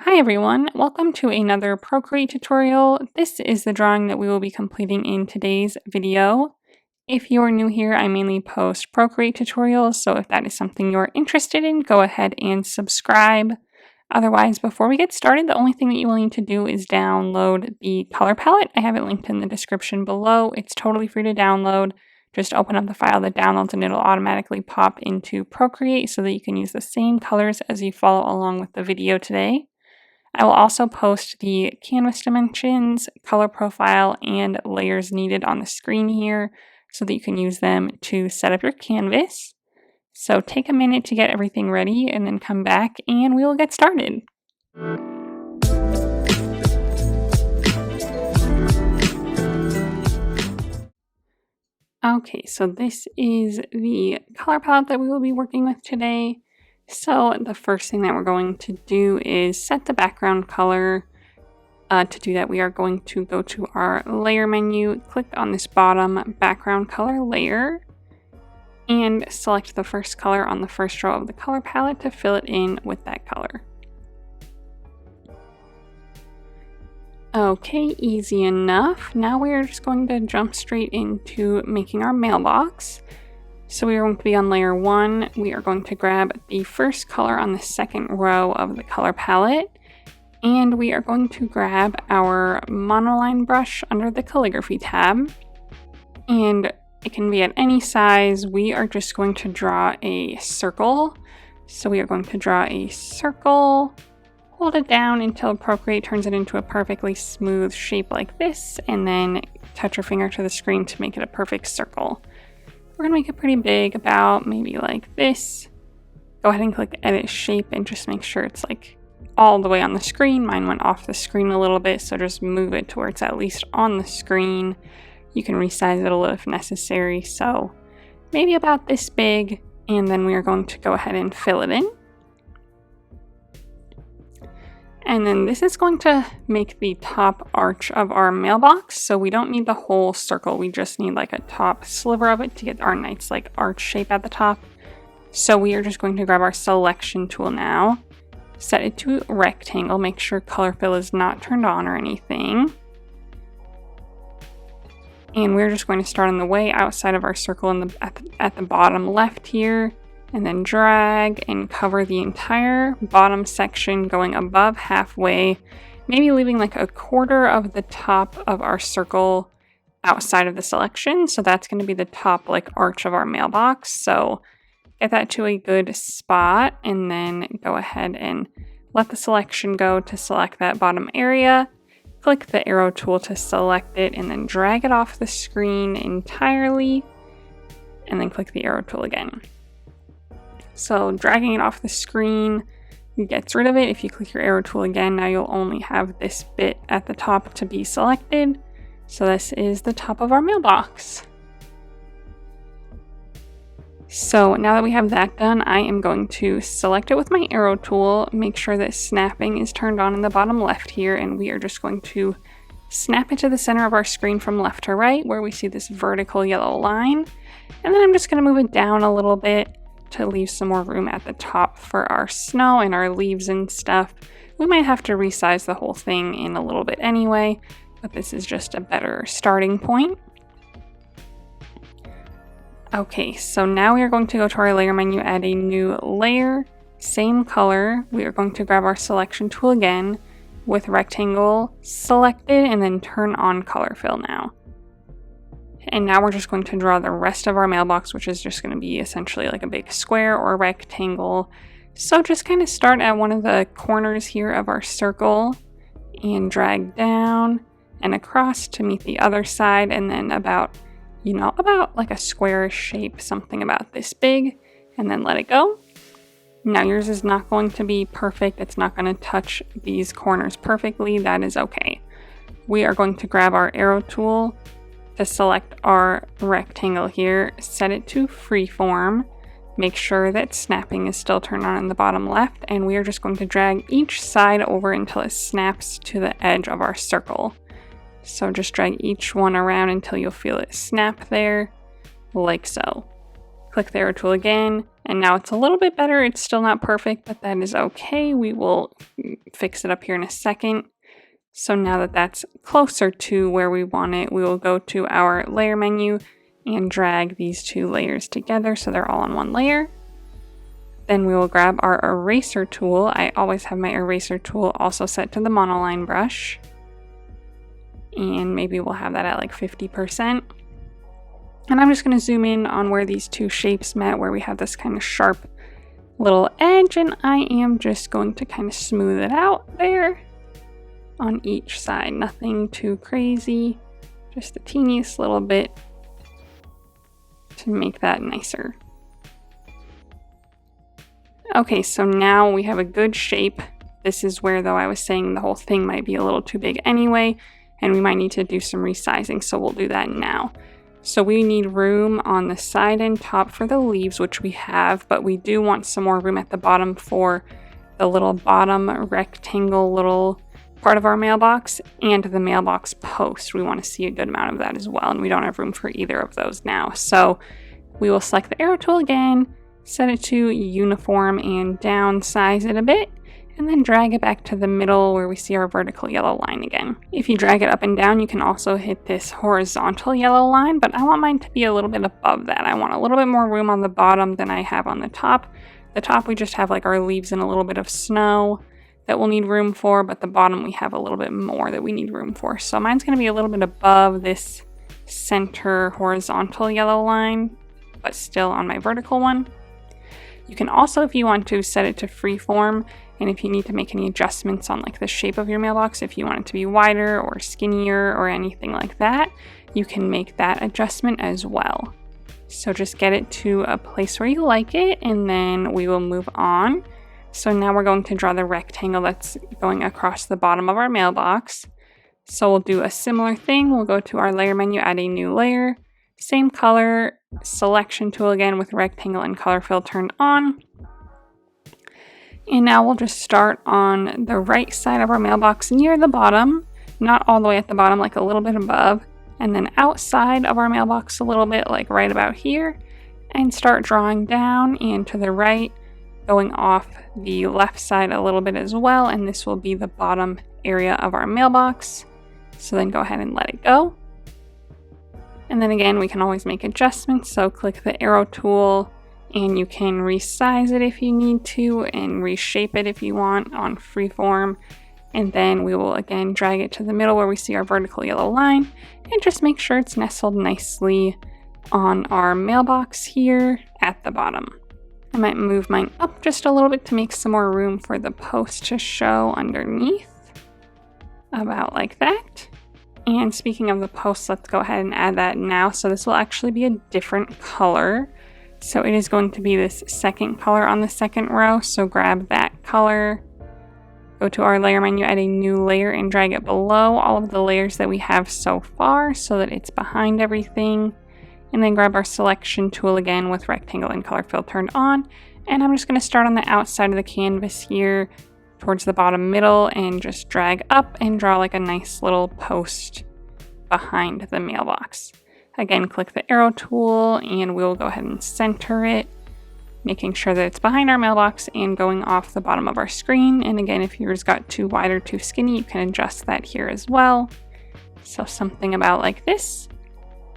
Hi everyone, welcome to another Procreate tutorial. This is the drawing that we will be completing in today's video. If you're new here, I mainly post Procreate tutorials, so if that is something you're interested in, go ahead and subscribe. Otherwise, before we get started, the only thing that you will need to do is download the color palette. I have it linked in the description below. It's totally free to download. Just open up the file that downloads and it'll automatically pop into Procreate so that you can use the same colors as you follow along with the video today. I will also post the canvas dimensions, color profile, and layers needed on the screen here so that you can use them to set up your canvas. So take a minute to get everything ready and then come back and we will get started. Okay, so this is the color palette that we will be working with today. So the first thing that we're going to do is set the background color. To do that, we are going to go to our layer menu, click on this bottom background color layer, and select the first color on the first row of the color palette to fill it in with that color. Okay, easy enough. Now we are just going to jump straight into making our mailbox. So we are going to be on layer 1. We are going to grab the first color on the second row of the color palette, and we are going to grab our monoline brush under the calligraphy tab, and it can be at any size. We are just going to draw a circle. So we are going to draw a circle, hold it down until Procreate turns it into a perfectly smooth shape like this, and then touch your finger to the screen to make it a perfect circle. We're going to make it pretty big, about maybe like this. Go ahead and click edit shape and just make sure it's like all the way on the screen. Mine went off the screen a little bit, so just move it to where it's at least on the screen. You can resize it a little if necessary, so maybe about this big, and then we are going to go ahead and fill it in. And then this is going to make the top arch of our mailbox, so we don't need the whole circle, we just need like a top sliver of it to get our nice like arch shape at the top. So we are just going to grab our selection tool now, set it to rectangle, make sure color fill is not turned on or anything. And we're just going to start on the way outside of our circle at the bottom left here, and then drag and cover the entire bottom section going above halfway, maybe leaving like a quarter of the top of our circle outside of the selection. So that's going to be the top like arch of our mailbox. So get that to a good spot and then go ahead and let the selection go to select that bottom area. Click the arrow tool to select it and then drag it off the screen entirely, and then click the arrow tool again. So dragging it off the screen gets rid of it. If you click your arrow tool again, now you'll only have this bit at the top to be selected. So this is the top of our mailbox. So now that we have that done, I am going to select it with my arrow tool, make sure that snapping is turned on in the bottom left here, and we are just going to snap it to the center of our screen from left to right where we see this vertical yellow line. And then I'm just going to move it down a little bit to leave some more room at the top for our snow and our leaves and stuff. We might have to resize the whole thing in a little bit anyway, but this is just a better starting point. Okay, so now we are going to go to our layer menu, add a new layer, same color. We are going to grab our selection tool again with rectangle selected and then turn on color fill now. And now we're just going to draw the rest of our mailbox, which is just going to be essentially like a big square or rectangle. So just kind of start at one of the corners here of our circle and drag down and across to meet the other side, and then about like a square shape, something about this big, and then let it go. Now yours is not going to be perfect. It's not going to touch these corners perfectly. That is okay. We are going to grab our arrow tool to select our rectangle here, set it to freeform, make sure that snapping is still turned on in the bottom left, and we are just going to drag each side over until it snaps to the edge of our circle. So just drag each one around until you'll feel it snap there, like so. Click the arrow tool again, and now it's a little bit better. It's still not perfect, but that is okay. We will fix it up here in a second. So now that that's closer to where we want it, we will go to our layer menu and drag these two layers together so they're all on one layer. Then we will grab our eraser tool. I always have my eraser tool also set to the monoline brush. And maybe we'll have that at like 50%. And I'm just going to zoom in on where these two shapes met, where we have this kind of sharp little edge, and I am just going to kind of smooth it out there on each side. Nothing too crazy, just the teeniest little bit to make that nicer. Okay, so now we have a good shape. This is where, though, I was saying the whole thing might be a little too big anyway, and we might need to do some resizing, so we'll do that now. So we need room on the side and top for the leaves, which we have, but we do want some more room at the bottom for the little bottom rectangle little part of our mailbox and the mailbox post. We want to see a good amount of that as well, and we don't have room for either of those now. So we will select the arrow tool again, set it to uniform and downsize it a bit, and then drag it back to the middle where we see our vertical yellow line again. If you drag it up and down, you can also hit this horizontal yellow line, but I want mine to be a little bit above that. I want a little bit more room on the bottom than I have on the top. The top, we just have like our leaves and a little bit of snow that we'll need room for, but the bottom we have a little bit more that we need room for. So mine's going to be a little bit above this center horizontal yellow line, but still on my vertical one. You can also, if you want to, set it to freeform, and if you need to make any adjustments on like the shape of your mailbox, if you want it to be wider or skinnier or anything like that, you can make that adjustment as well. So just get it to a place where you like it, and then we will move on. So now we're going to draw the rectangle that's going across the bottom of our mailbox. So we'll do a similar thing. We'll go to our layer menu, add a new layer, same color, selection tool again with rectangle and color fill turned on. And now we'll just start on the right side of our mailbox near the bottom, not all the way at the bottom, like a little bit above, and then outside of our mailbox a little bit, like right about here, and start drawing down and to the right, going off the left side a little bit as well, and this will be the bottom area of our mailbox. So then go ahead and let it go. And then again, we can always make adjustments, so click the arrow tool and you can resize it if you need to and reshape it if you want on freeform. And then we will again drag it to the middle where we see our vertical yellow line and just make sure it's nestled nicely on our mailbox here at the bottom. I might move mine up just a little bit to make some more room for the post to show underneath, about like that. And speaking of the post, let's go ahead and add that now. So this will actually be a different color. So it is going to be this second color on the second row. So grab that color, go to our layer menu, add a new layer and drag it below all of the layers that we have so far so that it's behind everything. And then grab our selection tool again with rectangle and color fill turned on. And I'm just going to start on the outside of the canvas here towards the bottom middle and just drag up and draw like a nice little post behind the mailbox. Again, click the arrow tool and we'll go ahead and center it, making sure that it's behind our mailbox and going off the bottom of our screen. And again, if yours got too wide or too skinny, you can adjust that here as well. So something about like this.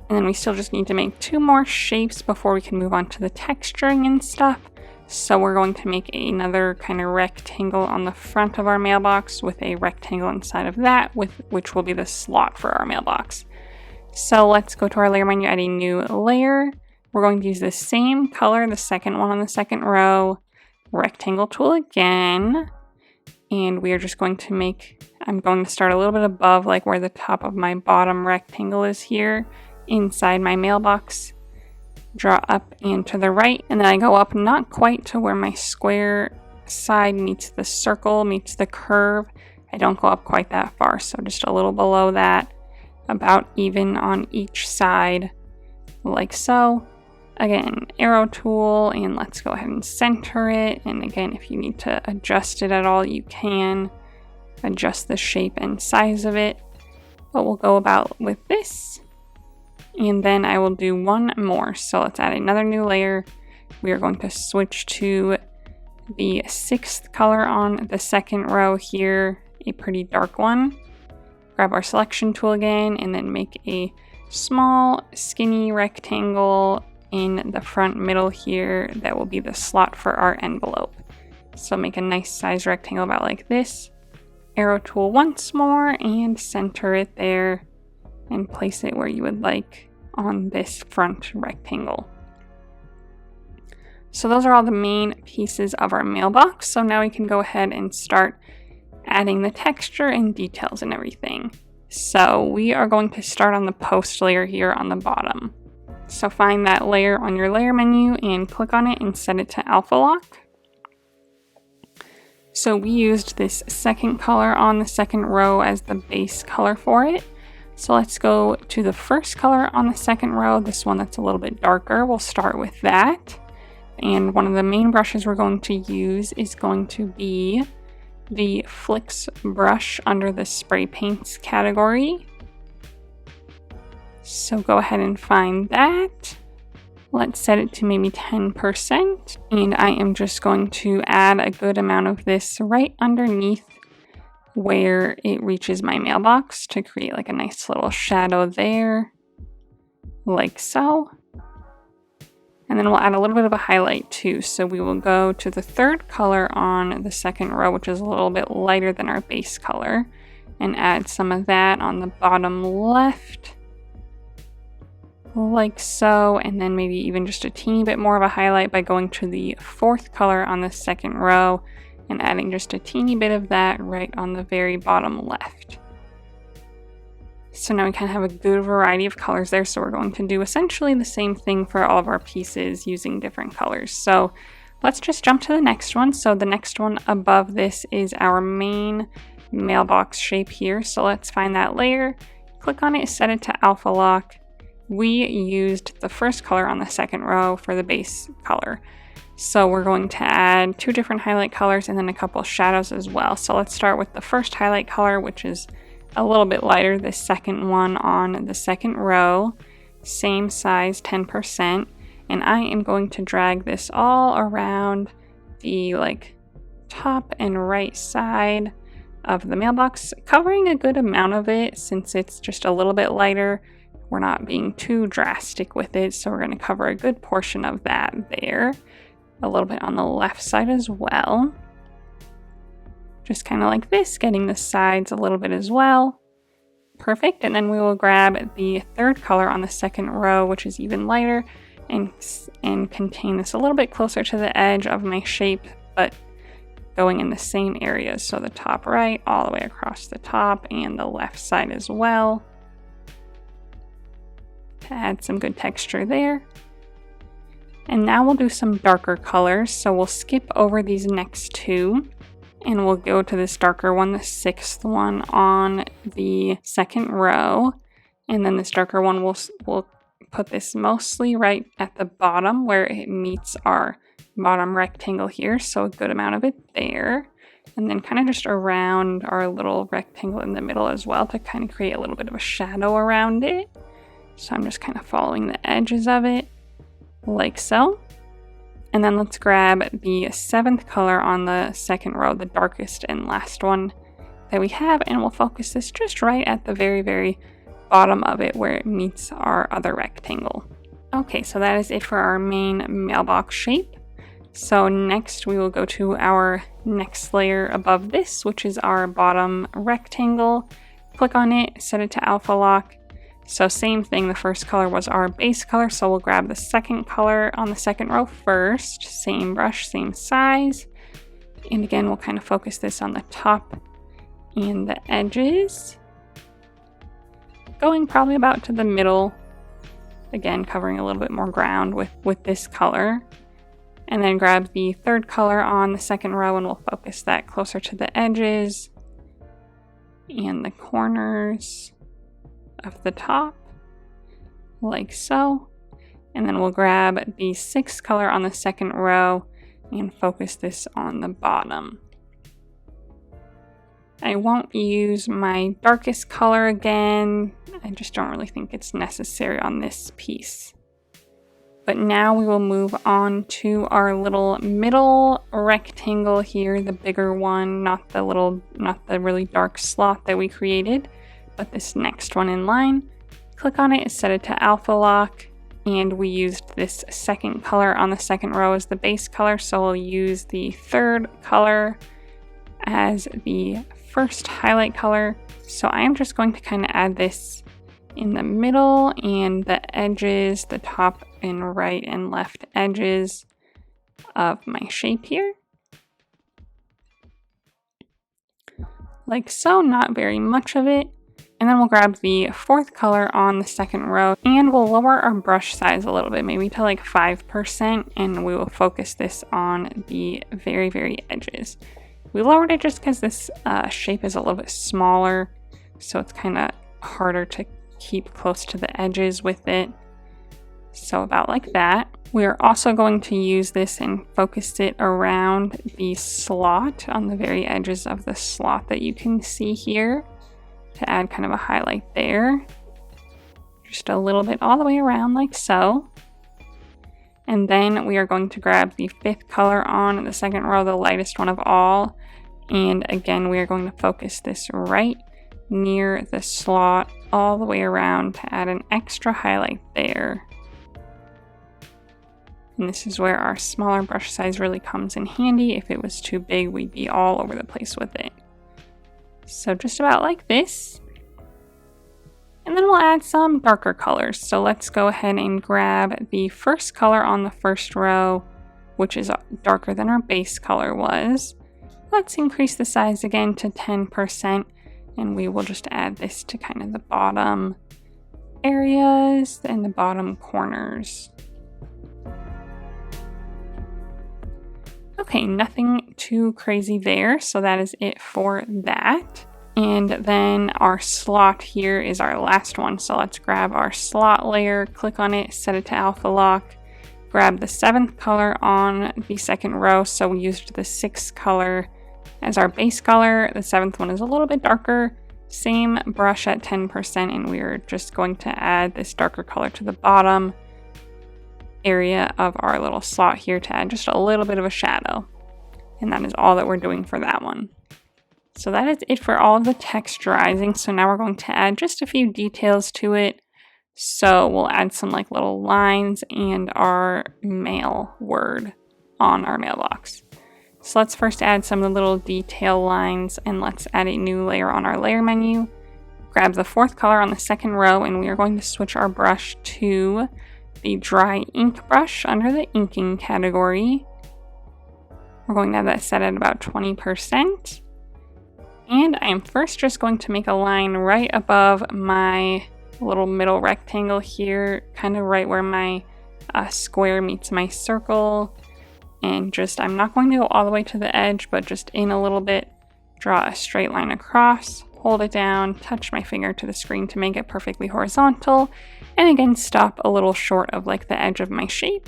And then we still just need to make two more shapes before we can move on to the texturing and stuff. So we're going to make another kind of rectangle on the front of our mailbox with a rectangle inside of that, which will be the slot for our mailbox. So let's go to our layer menu, add a new layer. We're going to use the same color, the second one on the second row, rectangle tool again. And we are just going to make, I'm going to start a little bit above like where the top of my bottom rectangle is here, inside my mailbox. Draw up and to the right, and then I go up not quite to where my square side meets the circle, meets the curve. I don't go up quite that far, so just a little below that, about even on each side, like so. Again, arrow tool, and let's go ahead and center it. And again, if you need to adjust it at all, you can adjust the shape and size of it. But we'll go about with this. And then I will do one more. So let's add another new layer. We are going to switch to the 6th color on the second row here, a pretty dark one. Grab our selection tool again and then make a small skinny rectangle in the front middle here that will be the slot for our envelope. So make a nice size rectangle about like this. Arrow tool once more and center it there and place it where you would like on this front rectangle. So those are all the main pieces of our mailbox. So now we can go ahead and start adding the texture and details and everything. So we are going to start on the post layer here on the bottom. So find that layer on your layer menu and click on it and set it to alpha lock. So we used this second color on the second row as the base color for it. So let's go to the first color on the second row, this one that's a little bit darker. We'll start with that. And one of the main brushes we're going to use is going to be the Flicks brush under the spray paints category. So go ahead and find that. Let's set it to maybe 10%. And I am just going to add a good amount of this right underneath where it reaches my mailbox to create like a nice little shadow there, like so. And then we'll add a little bit of a highlight too. So we will go to the 3rd color on the second row, which is a little bit lighter than our base color, and add some of that on the bottom left, like so. And then maybe even just a teeny bit more of a highlight by going to the 4th color on the second row and adding just a teeny bit of that right on the very bottom left. So now we kind of have a good variety of colors there. So we're going to do essentially the same thing for all of our pieces using different colors. So let's just jump to the next one. So the next one above this is our main mailbox shape here. So let's find that layer, click on it, set it to alpha lock. We used the first color on the second row for the base color. So we're going to add 2 different highlight colors and then a couple shadows as well. So let's start with the first highlight color, which is a little bit lighter, the second one on the second row, same size, 10%. And I am going to drag this all around the like top and right side of the mailbox, covering a good amount of it since it's just a little bit lighter. We're not being too drastic with it, so we're going to cover a good portion of that there. A little bit on the left side as well. Just kind of like this, getting the sides a little bit as well. Perfect. And then we will grab the 3rd color on the second row, which is even lighter, and contain this a little bit closer to the edge of my shape, but going in the same areas. So the top right, all the way across the top, and the left side as well, to add some good texture there. And now we'll do some darker colors. So we'll skip over these next 2. And we'll go to this darker one, the 6th one on the second row. And then this darker one, we'll put this mostly right at the bottom where it meets our bottom rectangle here. So a good amount of it there. And then kind of just around our little rectangle in the middle as well to kind of create a little bit of a shadow around it. So I'm just kind of following the edges of it, like so. And then let's grab the 7th color on the second row, the darkest and last one that we have, and we'll focus this just right at the very, very bottom of it where it meets our other rectangle. Okay, so that is it for our main mailbox shape. So next we will go to our next layer above this, which is our bottom rectangle. Click on it, set it to alpha lock. So same thing, the first color was our base color, so we'll grab the second color on the second row first. Same brush, same size. And again, we'll kind of focus this on the top and the edges. Going probably about to the middle. Again, covering a little bit more ground with this color. And then grab the 3rd color on the second row and we'll focus that closer to the edges and the corners of the top, like so. And then we'll grab the 6th color on the second row and focus this on the bottom. I won't use my darkest color again. I just don't really think it's necessary on this piece. But now we will move on to our little middle rectangle here, the bigger one, not the really dark slot that we created, but this next one in line. Click on it, set it to alpha lock, and we used this second color on the second row as the base color, so we'll use the third color as the first highlight color. So I am just going to kind of add this in the middle and the edges, the top and right and left edges of my shape here. Like so, not very much of it. And then we'll grab the fourth color on the second row and we'll lower our brush size a little bit, maybe to like 5%, and we will focus this on the very, very edges. We lowered it just because this shape is a little bit smaller, so it's kind of harder to keep close to the edges with it. So about like that. We are also going to use this and focus it around the slot on the very edges of the slot that you can see here to add kind of a highlight there. Just a little bit all the way around like so. And then we are going to grab the fifth color on the second row, the lightest one of all. And again, we are going to focus this right near the slot all the way around to add an extra highlight there. And this is where our smaller brush size really comes in handy. If it was too big, we'd be all over the place with it. So just about like this. And then we'll add some darker colors. So let's go ahead and grab the first color on the first row, which is darker than our base color was. Let's increase the size again to 10%, and we will just add this to kind of the bottom areas and the bottom corners. Okay, nothing too crazy there, so that is it for that. And then our slot here is our last one. So let's grab our slot layer, click on it, set it to alpha lock, grab the seventh color on the second row. So we used the sixth color as our base color. The seventh one is a little bit darker, same brush at 10%, and we're just going to add this darker color to the bottom area of our little slot here to add just a little bit of a shadow. And that is all that we're doing for that one. So that is it for all of the texturizing. So now we're going to add just a few details to it. So we'll add some like little lines and our mail word on our mailbox. So let's first add some of the little detail lines, and let's add a new layer on our layer menu. Grab the fourth color on the second row, and we are going to switch our brush to the dry ink brush under the inking category. We're going to have that set at about 20. And I am first just going to make a line right above my little middle rectangle here, kind of right where my square meets my circle. And just, I'm not going to go all the way to the edge, but just in a little bit, draw a straight line across, hold it down, touch my finger to the screen to make it perfectly horizontal, and again, stop a little short of like the edge of my shape.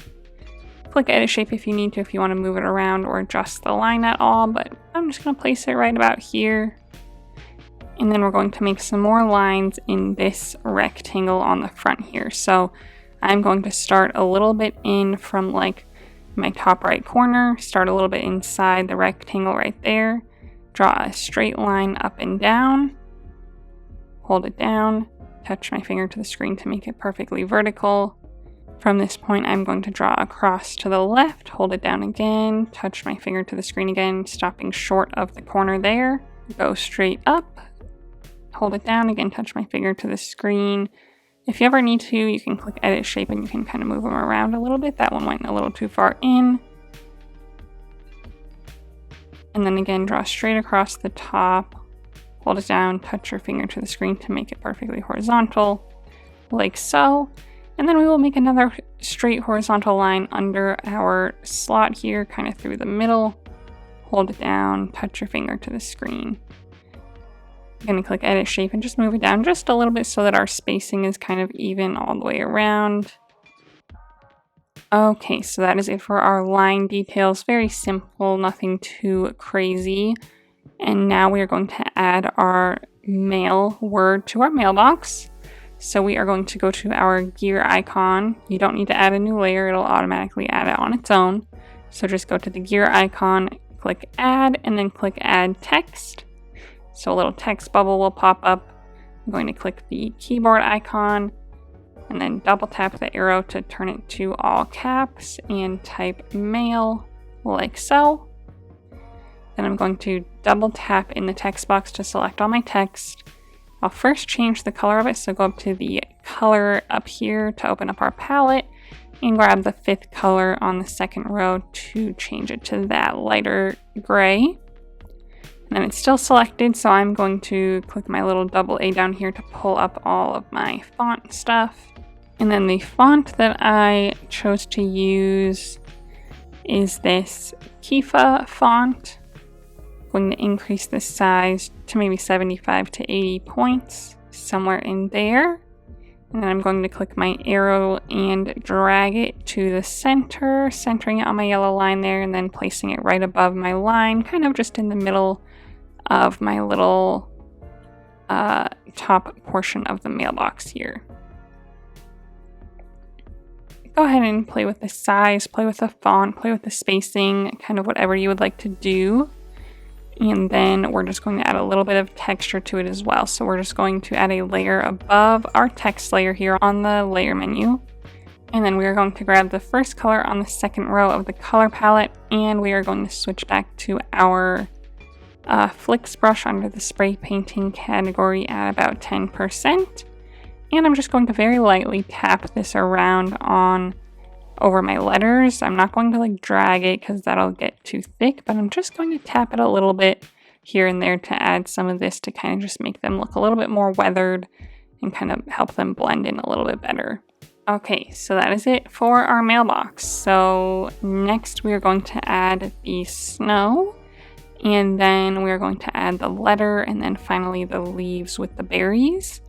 Click edit shape if you need to, if you want to move it around or adjust the line at all, but I'm just going to place it right about here. And then we're going to make some more lines in this rectangle on the front here. So I'm going to start a little bit in from like my top right corner, start a little bit inside the rectangle right there, draw a straight line up and down, hold it down, touch my finger to the screen to make it perfectly vertical. From this point, I'm going to draw across to the left, hold it down again, touch my finger to the screen again, stopping short of the corner there, go straight up, hold it down again, touch my finger to the screen. If you ever need to, you can click edit shape and you can kind of move them around a little bit. That one went a little too far in. And then again, draw straight across the top, hold it down, touch your finger to the screen to make it perfectly horizontal, like so. And then we will make another straight horizontal line under our slot here, kind of through the middle. Hold it down, touch your finger to the screen. I'm going to click edit shape and just move it down just a little bit so that our spacing is kind of even all the way around. Okay, so that is it for our line details. Very simple, nothing too crazy. And now we are going to add our mail word to our mailbox. So we are going to go to our gear icon. You don't need to add a new layer, it'll automatically add it on its own. So just go to the gear icon, click add, and then click add text. So a little text bubble will pop up. I'm going to click the keyboard icon and then double tap the arrow to turn it to all caps and type mail like so. Then I'm going to double tap in the text box to select all my text. I'll first change the color of it, so go up to the color up here to open up our palette and grab the 5th color on the 2nd row to change it to that lighter gray. And then it's still selected, so I'm going to click my little double A down here to pull up all of my font stuff. And then the font that I chose to use is this Kifa font. I'm going to increase the size to maybe 75 to 80 points, somewhere in there. And then I'm going to click my arrow and drag it to the center, centering it on my yellow line there, and then placing it right above my line, kind of just in the middle of my little top portion of the mailbox here. Go ahead and play with the size, play with the font, play with the spacing, kind of whatever you would like to do. And then we're just going to add a little bit of texture to it as well. So we're just going to add a layer above our text layer here on the layer menu. And then we are going to grab the first color on the 2nd row of the color palette, and we are going to switch back to our flicks brush under the spray painting category at about 10%. And I'm just going to very lightly tap this around over my letters. I'm not going to like drag it because that'll get too thick, but I'm just going to tap it a little bit here and there to add some of this to kind of just make them look a little bit more weathered and kind of help them blend in a little bit better. Okay, so that is it for our mailbox. So next we are going to add the snow, and then we are going to add the letter, and then finally the leaves with the berries.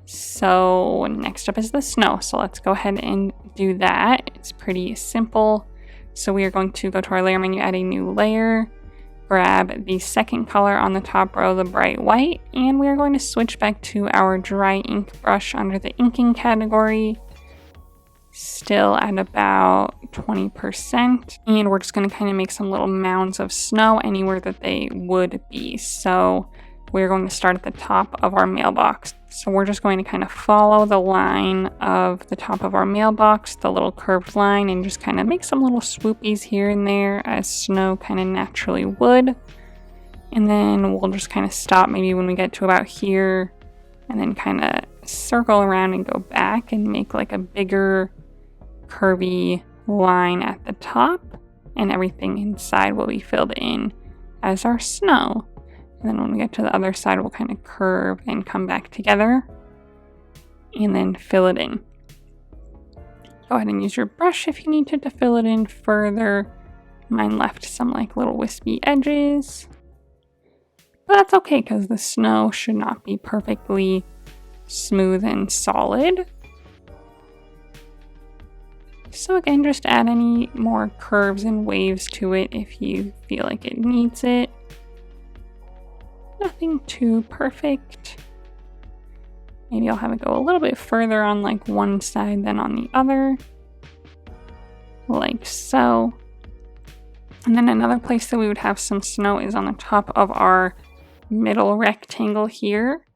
So next up is the snow. So let's go ahead and do that. It's pretty simple. So we are going to go to our layer menu, add a new layer, grab the 2nd color on the top row, the bright white, and we are going to switch back to our dry ink brush under the inking category, still at about 20. And we're just going to kind of make some little mounds of snow anywhere that they would be. So we're going to start at the top of our mailbox. So we're just going to kind of follow the line of the top of our mailbox, the little curved line, and just kind of make some little swoopies here and there as snow kind of naturally would. And then we'll just kind of stop maybe when we get to about here, and then kind of circle around and go back and make like a bigger curvy line at the top, and everything inside will be filled in as our snow. And then when we get to the other side, we'll kind of curve and come back together and then fill it in. Go ahead and use your brush if you need to fill it in further. Mine left some like little wispy edges, but that's okay because the snow should not be perfectly smooth and solid. So again, just add any more curves and waves to it if you feel like it needs it. Nothing too perfect. Maybe I'll have it go a little bit further on like one side than on the other, like so. And then another place that we would have some snow is on the top of our middle rectangle here.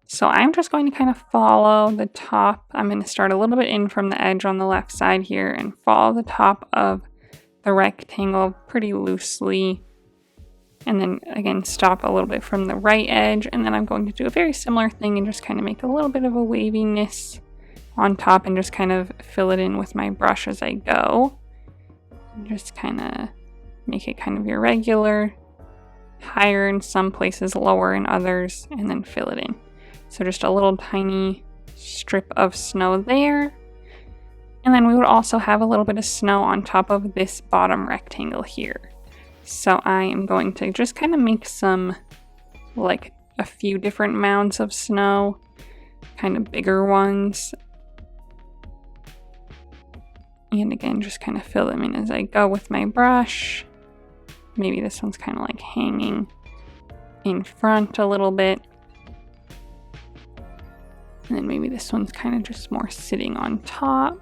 So I'm just going to kind of follow the top. I'm going to start a little bit in from the edge on the left side here and follow the top of the rectangle pretty loosely. And then again, stop a little bit from the right edge. And then I'm going to do a very similar thing and just kind of make a little bit of a waviness on top and just kind of fill it in with my brush as I go. And just kind of make it kind of irregular, higher in some places, lower in others, and then fill it in. So just a little tiny strip of snow there. And then we would also have a little bit of snow on top of this bottom rectangle here. So I am going to just kind of make some, like a few different mounds of snow, kind of bigger ones. And again, just kind of fill them in as I go with my brush. Maybe this one's kind of like hanging in front a little bit. And then maybe this one's kind of just more sitting on top.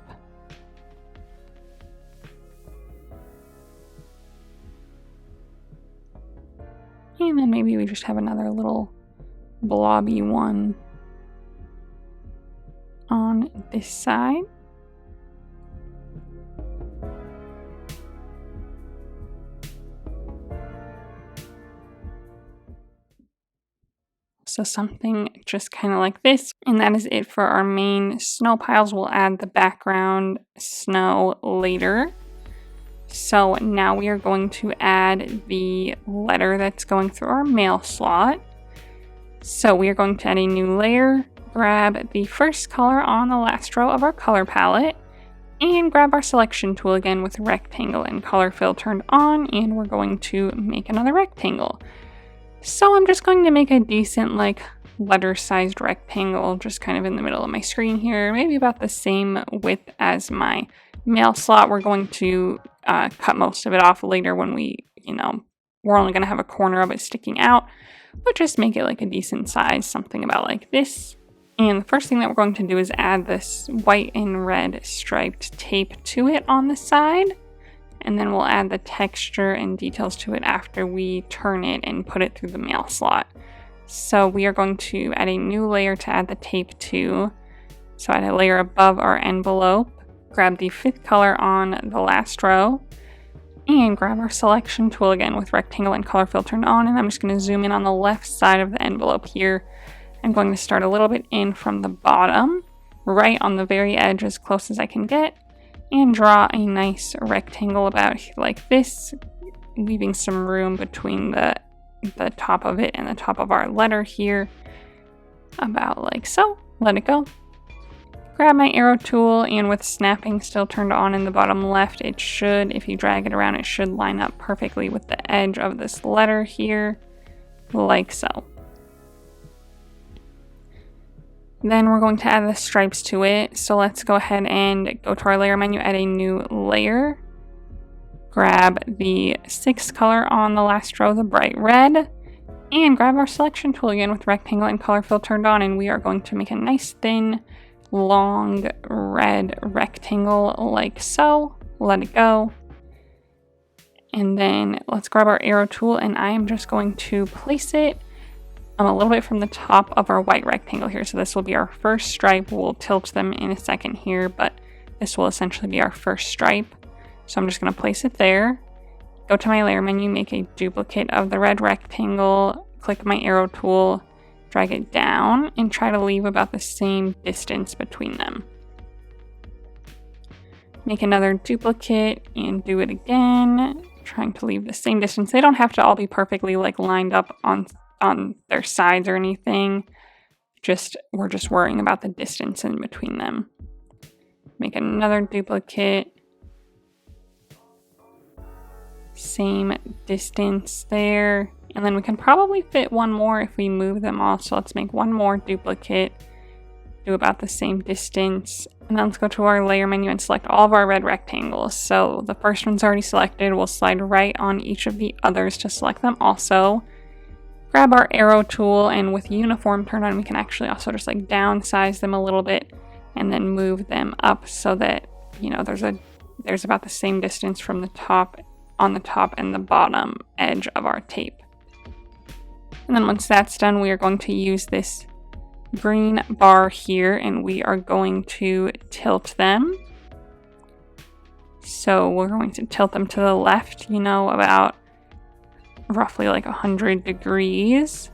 And then maybe we just have another little blobby one on this side. So something just kind of like this. And that is it for our main snow piles. We'll add the background snow later. So now we are going to add the letter that's going through our mail slot. So we are going to add a new layer, grab the first color on the last row of our color palette, and grab our selection tool again with rectangle and color fill turned on, and we're going to make another rectangle. So I'm just going to make a decent like letter-sized rectangle just kind of in the middle of my screen here, maybe about the same width as my mail slot. We're going to cut most of it off later when we're only going to have a corner of it sticking out, but just make it like a decent size, something about like this. And the first thing that we're going to do is add this white and red striped tape to it on the side. And then we'll add the texture and details to it after we turn it and put it through the mail slot. So we are going to add a new layer to add the tape to. So add a layer above our envelope, grab the fifth color on the last row, and grab our selection tool again with rectangle and color fill turned on. And I'm just going to zoom in on the left side of the envelope here. I'm going to start a little bit in from the bottom, right on the very edge as close as I can get, and draw a nice rectangle about like this, leaving some room between the top of it and the top of our letter here, about like so. Let it go. Grab my arrow tool, and with snapping still turned on in the bottom left, it should, if you drag it around, it should line up perfectly with the edge of this letter here, like so. Then we're going to add the stripes to it. So let's go ahead and go to our layer menu, add a new layer. Grab the sixth color on the last row, the bright red, and grab our selection tool again with rectangle and color fill turned on, and we are going to make a nice thin, long red rectangle like so. Let it go. And then let's grab our arrow tool, and I am just going to place it a little bit from the top of our white rectangle here. So this will be our first stripe. We'll tilt them in a second here, but this will essentially be our first stripe. So I'm just going to place it there. Go to my layer menu, make a duplicate of the red rectangle, click my arrow tool, drag it down, and try to leave about the same distance between them. Make another duplicate and do it again, trying to leave the same distance. They don't have to all be perfectly like lined up on their sides or anything. We're just worrying about the distance in between them. Make another duplicate. Same distance there. And then we can probably fit one more if we move them all. So let's make one more duplicate. Do about the same distance. And then let's go to our layer menu and select all of our red rectangles. So the first one's already selected. We'll slide right on each of the others to select them also. Grab our arrow tool, and with uniform turned on, we can actually also just like downsize them a little bit and then move them up so that, there's about the same distance from the top, on the top and the bottom edge of our tape. And then once that's done, we are going to use this green bar here, and we are going to tilt them. So we're going to tilt them to the left, about roughly like 100 degrees.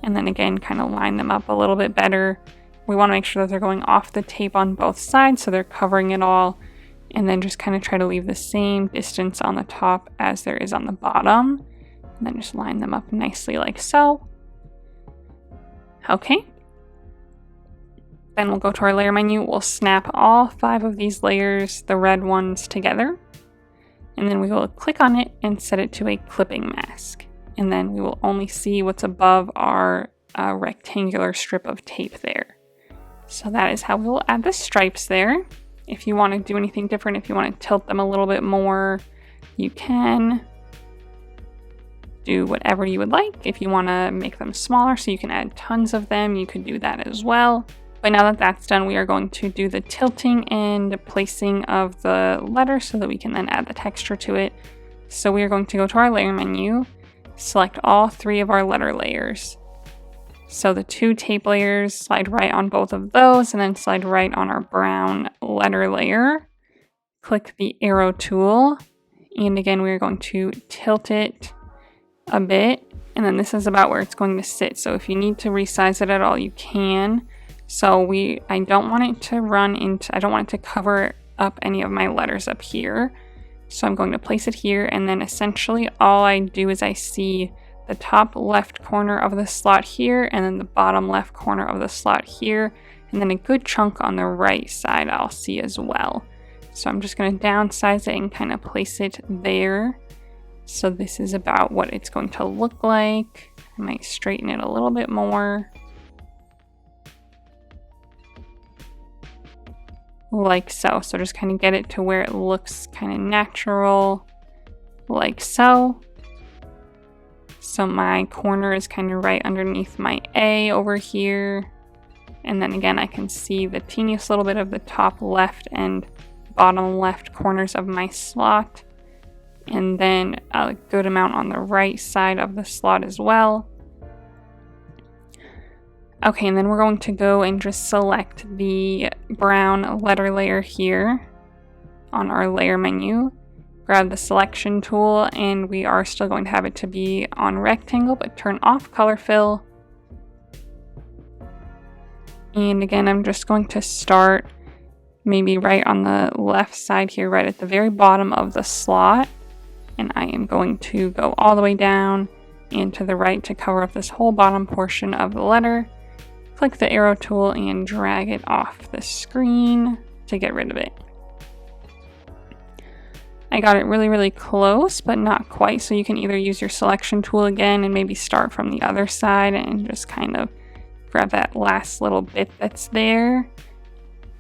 And then again, kind of line them up a little bit better. We want to make sure that they're going off the tape on both sides, so they're covering it all. And then just kind of try to leave the same distance on the top as there is on the bottom. And then just line them up nicely like so. Okay. Then we'll go to our layer menu. We'll snap all 5 of these layers, the red ones, together. And then we will click on it and set it to a clipping mask. And then we will only see what's above our rectangular strip of tape there. So that is how we will add the stripes there. If you want to do anything different, if you want to tilt them a little bit more, you can. do whatever you would like. If you want to make them smaller so you can add tons of them, you could do that as well. But now that that's done, we are going to do the tilting and placing of the letter so that we can then add the texture to it. So we are going to go to our layer menu, select all 3 of our letter layers. So the 2 tape layers, slide right on both of those, and then slide right on our brown letter layer. Click the arrow tool, and again we are going to tilt it a bit, and then this is about where it's going to sit. So if you need to resize it at all, you can. So I don't want it to cover up any of my letters up here. So I'm going to place it here, and then essentially all I do is I see the top left corner of the slot here, and then the bottom left corner of the slot here, and then a good chunk on the right side I'll see as well. So I'm just going to downsize it and kind of place it there. So this is about what it's going to look like. I might straighten it a little bit more. Like so. So just kind of get it to where it looks kind of natural, like so. So my corner is kind of right underneath my A over here. And then again, I can see the teeniest little bit of the top left and bottom left corners of my slot. And then a good amount on the right side of the slot as well. Okay, and then we're going to go and just select the brown letter layer here on our layer menu. Grab the selection tool, and we are still going to have it to be on rectangle, but turn off color fill. And again, I'm just going to start maybe right on the left side here, right at the very bottom of the slot. And I am going to go all the way down and to the right to cover up this whole bottom portion of the letter. Click the arrow tool and drag it off the screen to get rid of it. I got it really, really close, but not quite. So you can either use your selection tool again and maybe start from the other side and just kind of grab that last little bit that's there.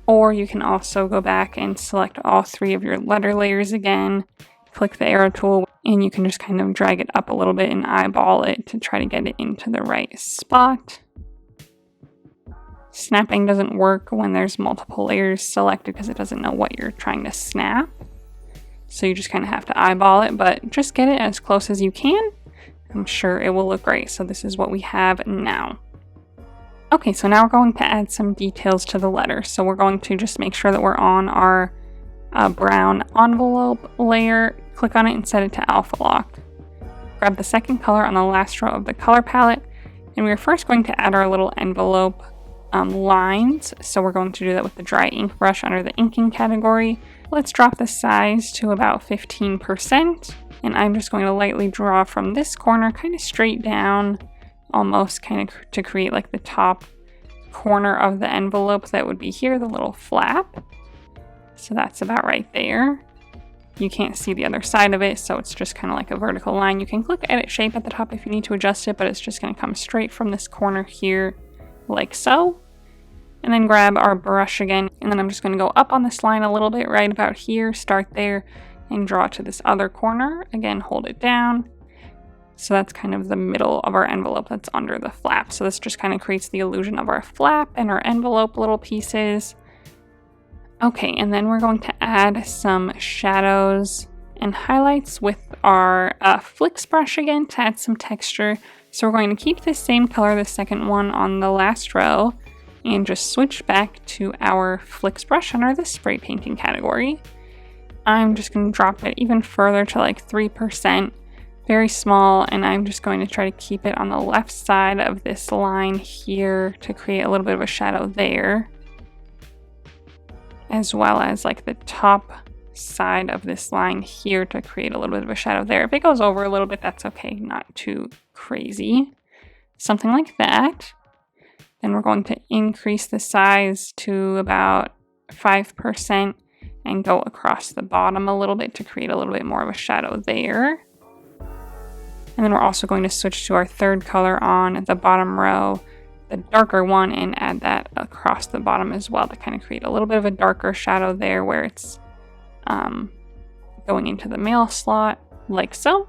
Or you can also go back and select all 3 of your letter layers again. Click the arrow tool, and you can just kind of drag it up a little bit and eyeball it to try to get it into the right spot. Snapping doesn't work when there's multiple layers selected because it doesn't know what you're trying to snap. So you just kind of have to eyeball it, but just get it as close as you can. I'm sure it will look great. So this is what we have now. Okay, so now we're going to add some details to the letter. So we're going to just make sure that we're on our brown envelope layer. Click on it and set it to alpha lock. Grab the second color on the last row of the color palette, and we're first going to add our little envelope lines. So we're going to do that with the dry ink brush under the inking category. Let's drop the size to about 15%, and I'm just going to lightly draw from this corner kind of straight down, almost kind of to create like the top corner of the envelope that would be here, the little flap. So that's about right there. You can't see the other side of it, so it's just kind of like a vertical line. You can click edit shape at the top if you need to adjust it, but it's just going to come straight from this corner here, like so. And then grab our brush again, and then I'm just going to go up on this line a little bit, right about here, start there, and draw to this other corner. Again, hold it down. So that's kind of the middle of our envelope that's under the flap. So this just kind of creates the illusion of our flap and our envelope little pieces. Okay, and then we're going to add some shadows and highlights with our Flicks brush again to add some texture. So we're going to keep the same color, the second one on the last row, and just switch back to our Flicks brush under the spray painting category. I'm just going to drop it even further to like 3%, very small, and I'm just going to try to keep it on the left side of this line here to create a little bit of a shadow there, as well as like the top side of this line here to create a little bit of a shadow there. If it goes over a little bit, that's okay, not too crazy. Something like that. Then we're going to increase the size to about 5% and go across the bottom a little bit to create a little bit more of a shadow there. And then we're also going to switch to our third color on the bottom row, the darker one, and add that across the bottom as well to kind of create a little bit of a darker shadow there where it's going into the mail slot, like so.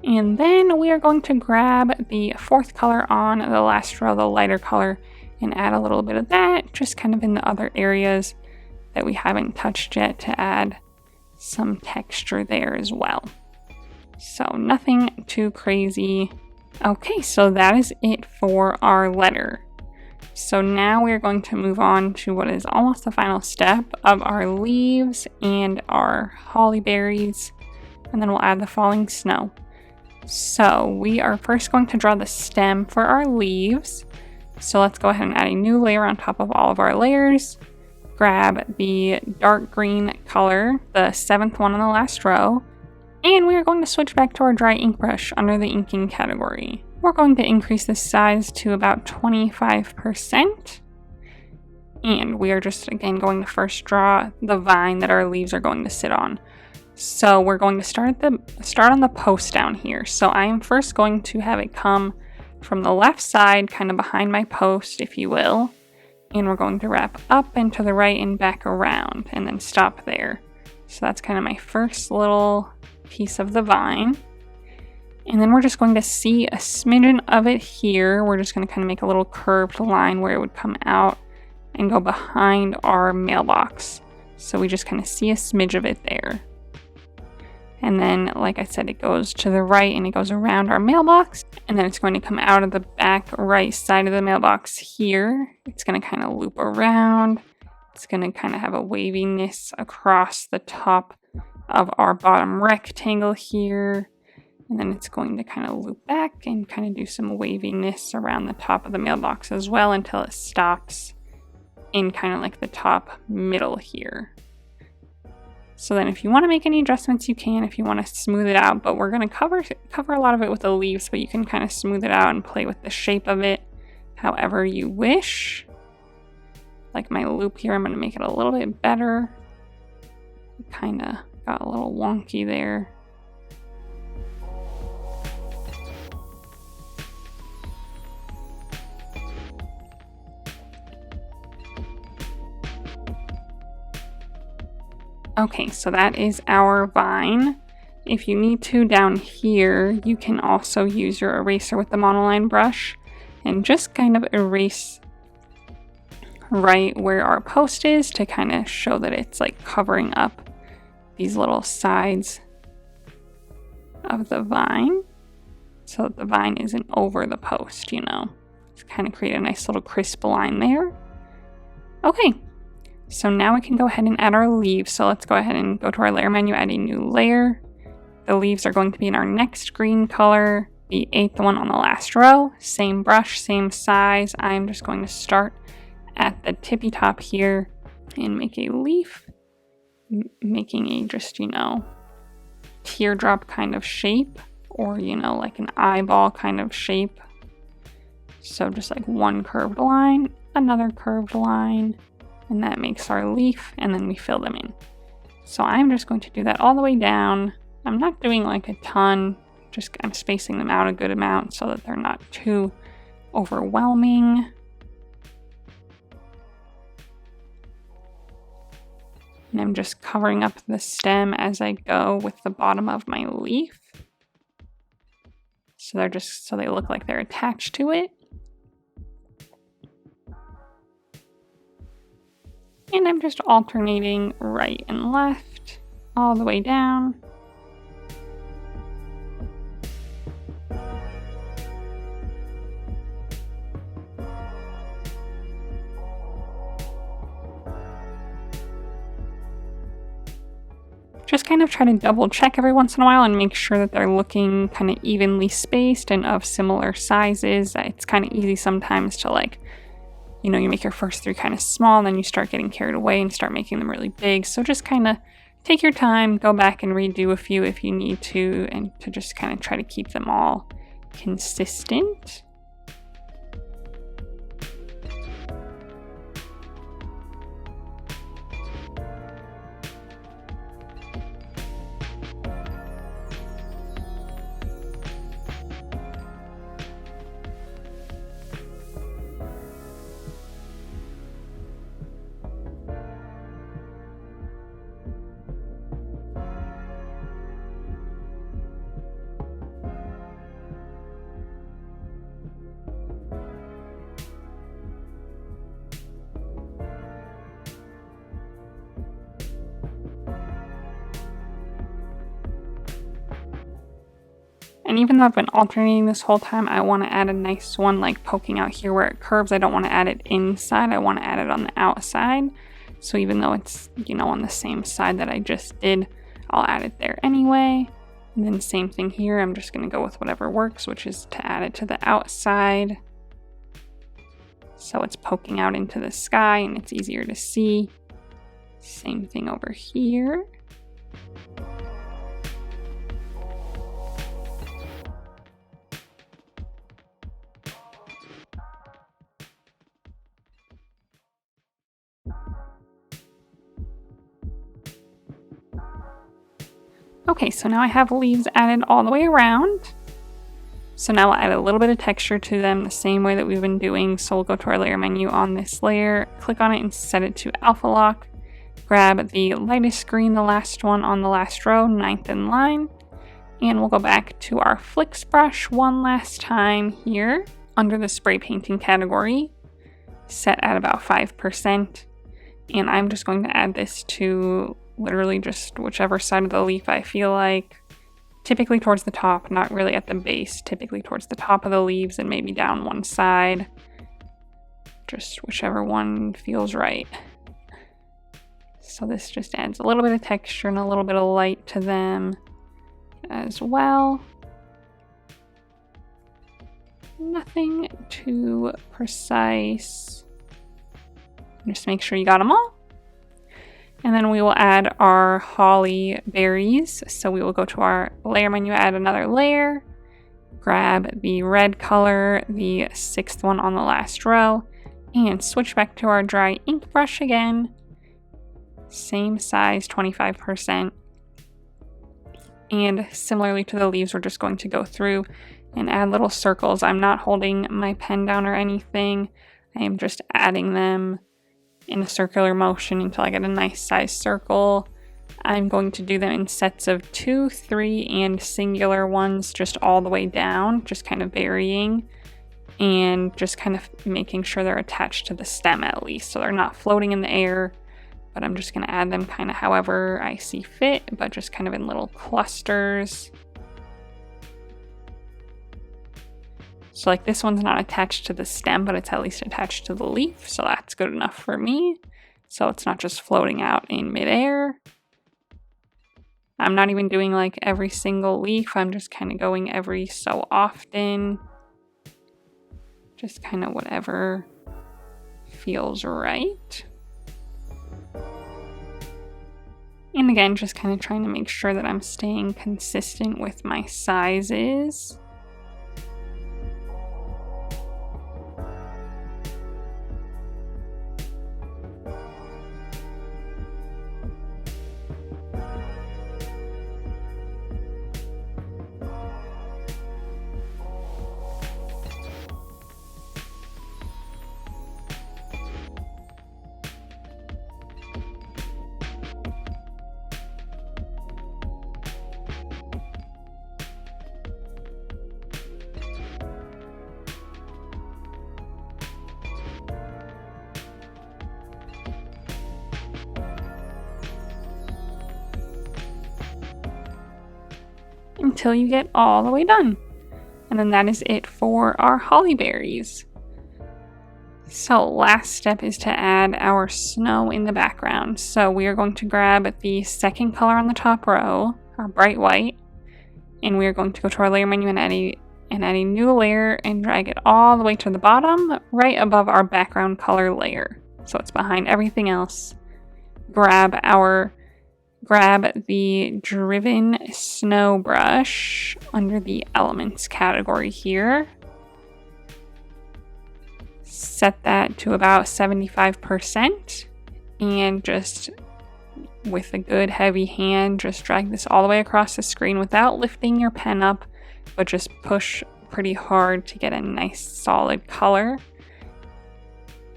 And then we are going to grab the fourth color on the last row, the lighter color, and add a little bit of that, just kind of in the other areas that we haven't touched yet, to add some texture there as well. So nothing too crazy. Okay, so that is it for our letter. So now we're going to move on to what is almost the final step of our leaves and our holly berries, and then we'll add the falling snow. So we are first going to draw the stem for our leaves. So let's go ahead and add a new layer on top of all of our layers. Grab the dark green color, the 7th one on the last row, and we are going to switch back to our dry ink brush under the inking category. We're going to increase the size to about 25. And we are just, again, going to first draw the vine that our leaves are going to sit on. So we're going to start on the post down here. So I am first going to have it come from the left side, kind of behind my post, if you will. And we're going to wrap up and to the right and back around and then stop there. So that's kind of my first little piece of the vine. And then we're just going to see a smidgen of it here. We're just going to kind of make a little curved line where it would come out and go behind our mailbox. So we just kind of see a smidge of it there. And then, like I said, it goes to the right and it goes around our mailbox. And then it's going to come out of the back right side of the mailbox here. It's going to kind of loop around. It's going to kind of have a waviness across the top of our bottom rectangle here. And then it's going to kind of loop back and kind of do some waviness around the top of the mailbox as well until it stops in kind of like the top middle here. So then if you want to make any adjustments, you can, if you want to smooth it out, but we're going to cover a lot of it with the leaves, but you can kind of smooth it out and play with the shape of it however you wish. Like my loop here, I'm going to make it a little bit better. It kind of got a little wonky there. Okay, so that is our vine. If you need to, down here, you can also use your eraser with the monoline brush and just kind of erase right where our post is to kind of show that it's like covering up these little sides of the vine so that the vine isn't over the post, you know. Just kind of create a nice little crisp line there. Okay. So now we can go ahead and add our leaves. So let's go ahead and go to our layer menu, add a new layer. The leaves are going to be in our next green color, the 8th one on the last row. Same brush, same size. I'm just going to start at the tippy top here and make a leaf, making a just, you know, teardrop kind of shape, or, you know, like an eyeball kind of shape. So just like one curved line, another curved line, and that makes our leaf, and then we fill them in. So I'm just going to do that all the way down. I'm not doing like a ton, just I'm spacing them out a good amount so that they're not too overwhelming. And I'm just covering up the stem as I go with the bottom of my leaf. So they're just, so they look like they're attached to it. And I'm just alternating right and left all the way down. Just kind of try to double check every once in a while and make sure that they're looking kind of evenly spaced and of similar sizes. It's kind of easy sometimes to, like, you know, you make your first 3 kind of small, and then you start getting carried away and start making them really big. So just kind of take your time, go back and redo a few if you need to, and to just kind of try to keep them all consistent. And even though I've been alternating this whole time, I want to add a nice one like poking out here where it curves. I don't want to add it inside, I want to add it on the outside. So even though it's, you know, on the same side that I just did, I'll add it there anyway. And then same thing here, I'm just going to go with whatever works, which is to add it to the outside. So it's poking out into the sky and it's easier to see. Same thing over here. Okay, so now I have leaves added all the way around. So now I'll add a little bit of texture to them the same way that we've been doing. So we'll go to our layer menu on this layer, click on it and set it to alpha lock. Grab the lightest green, the last one on the last row, 9th in line. And we'll go back to our flicks brush one last time here under the spray painting category, set at about 5%. And I'm just going to add this to literally just whichever side of the leaf I feel like. Typically towards the top, not really at the base, typically towards the top of the leaves and maybe down one side. Just whichever one feels right. So this just adds a little bit of texture and a little bit of light to them as well. Nothing too precise. Just make sure you got them all. And then we will add our holly berries. So we will go to our layer menu, add another layer, grab the red color, the 6th one on the last row, and switch back to our dry ink brush again. Same size, 25%. And similarly to the leaves, we're just going to go through and add little circles. I'm not holding my pen down or anything. I am just adding them in a circular motion until I get a nice size circle. I'm going to do them in sets of 2, 3, and singular ones just all the way down, just kind of varying and just kind of making sure they're attached to the stem at least. So they're not floating in the air, but I'm just going to add them kind of however I see fit, but just kind of in little clusters. So like this one's not attached to the stem, but it's at least attached to the leaf. So that's good enough for me. So it's not just floating out in midair. I'm not even doing like every single leaf. I'm just kind of going every so often. Just kind of whatever feels right. And again, just kind of trying to make sure that I'm staying consistent with my sizes. Until you get all the way done. And then that is it for our holly berries. So last step is to add our snow in the background. So we are going to grab the 2nd color on the top row, our bright white, and we are going to go to our layer menu and add a new layer and drag it all the way to the bottom, right above our background color layer. So it's behind everything else. Grab the driven snow brush under the elements category here. Set that to about 75% and just with a good heavy hand, just drag this all the way across the screen without lifting your pen up, but just push pretty hard to get a nice solid color.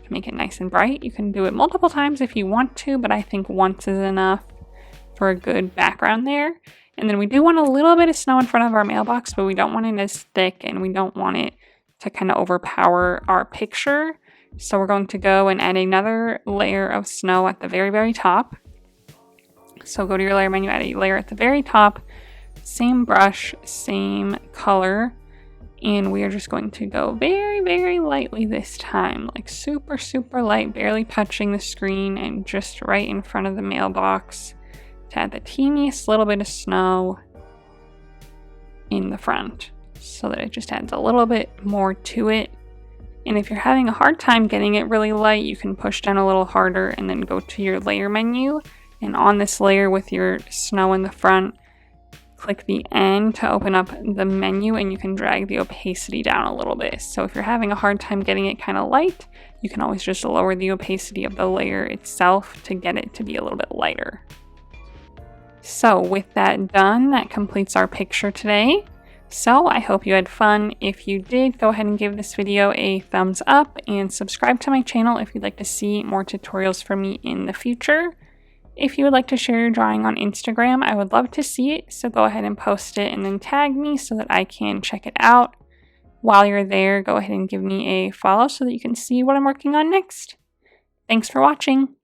To make it nice and bright, you can do it multiple times if you want to, but I think once is enough for a good background there. And then we do want a little bit of snow in front of our mailbox, but we don't want it as thick and we don't want it to kind of overpower our picture. So we're going to go and add another layer of snow at the very, very top. So go to your layer menu, add a layer at the very top, same brush, same color, and we are just going to go very, very lightly this time, like super, super light, barely touching the screen and just right in front of the mailbox to add the teeniest little bit of snow in the front so that it just adds a little bit more to it. And if you're having a hard time getting it really light, you can push down a little harder and then go to your layer menu. And on this layer with your snow in the front, click the N to open up the menu, and you can drag the opacity down a little bit. So if you're having a hard time getting it kind of light, you can always just lower the opacity of the layer itself to get it to be a little bit lighter. So with that done, that completes our picture today. So I hope you had fun. If you did, go ahead and give this video a thumbs up and subscribe to my channel if you'd like to see more tutorials from me in the future. If you would like to share your drawing on Instagram, I would love to see it, so go ahead and post it and then tag me so that I can check it out. While you're there, go ahead and give me a follow so that you can see what I'm working on next. Thanks for watching!